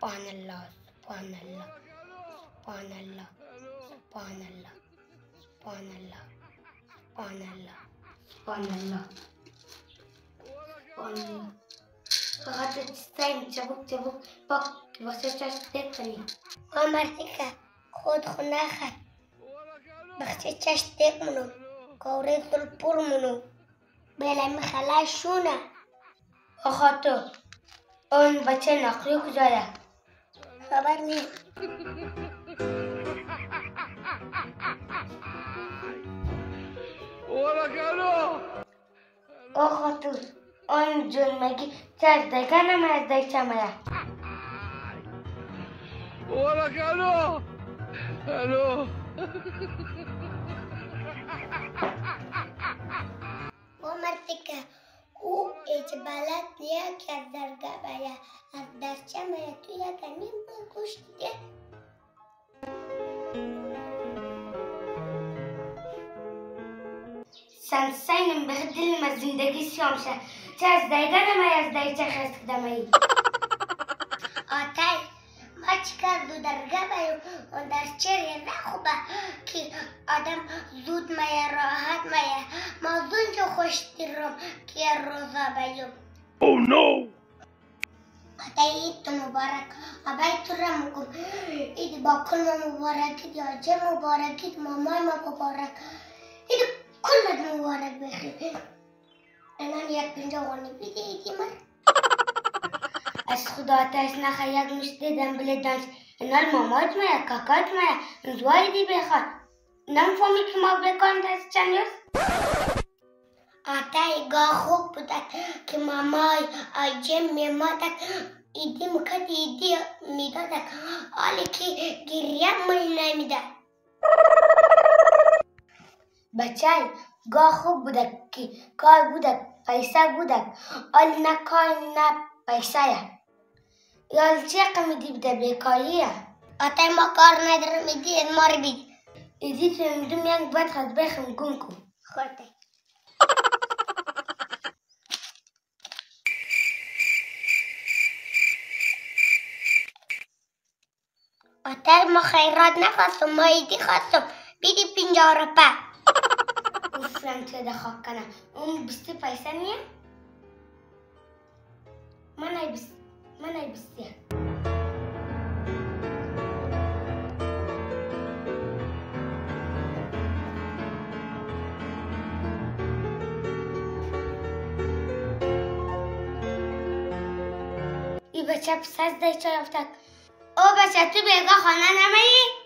سبحان الله سبحان الله سبحان الله سبحان الله سبحان الله سبحان الله سبحان الله سبحان الله. فقط تستایم چبuk پاک واسه چشم کنی. مرتیکه خود نخد بخشی چشم منو کاره زل پر منو بلمی خلای شونه. آخه تو اون بچه نقلی کجاست؟ خبر نیست. آخه تو اون جلمگی چه دیگه نمیاد دیگه میاد. الو مرتیکه او ایچ بلد نیه که از درگاه باید از درچه میاد تو یک نیم گوش دیده. سنسینم به دل ما زندگی سیامشه چه از دیگه نمیاد از دیگه خست دمی. آتای ما چیکار دو درگاه باید و درچه ریزه خوبه که آدم زود میاد راحت میاد. ما زود جو خوش دیرم که روزا باید. Oh no! آتای عید تو مبارک. آبای تو را مکم. عید باکل ما مبارک. عید آجه مبارک. عید مامای ما مبارک. عید کلت مبارک بخیر. الان یک پنجاوانی بیده ایدی من. از خدا آتش نخواه یک مشت دیدم بلیدانش. اینال مامات مایا کاکات مایا انزواری دی بخواد. نمیفهمی که ما بکنم دست چند روز؟ آتای گاه خوب بودد که مامای آجه میمادد ایدی مکد ایدی میدادد حالی که گریم مل نمیدد. بچه گاه خوب بودد که کار بودد پیسه بودد حالی نه کار نه پیسه یا چه قمیدی بده بیکاریه. آتای ما کار ندارم ایدی ما رو بید ایدی تو امدوم یک باید خواست بخم گم کن خورده. آتای ما خیرات نخواستم ما ایدی خواستم بیدی 50 روپه. اصلا چه دخواه کنم اون 20 پیسه نیه؟ من ای 20 ای بچه پس از دیچه افتاد. او بچه تو بیگاه خانه نمایی؟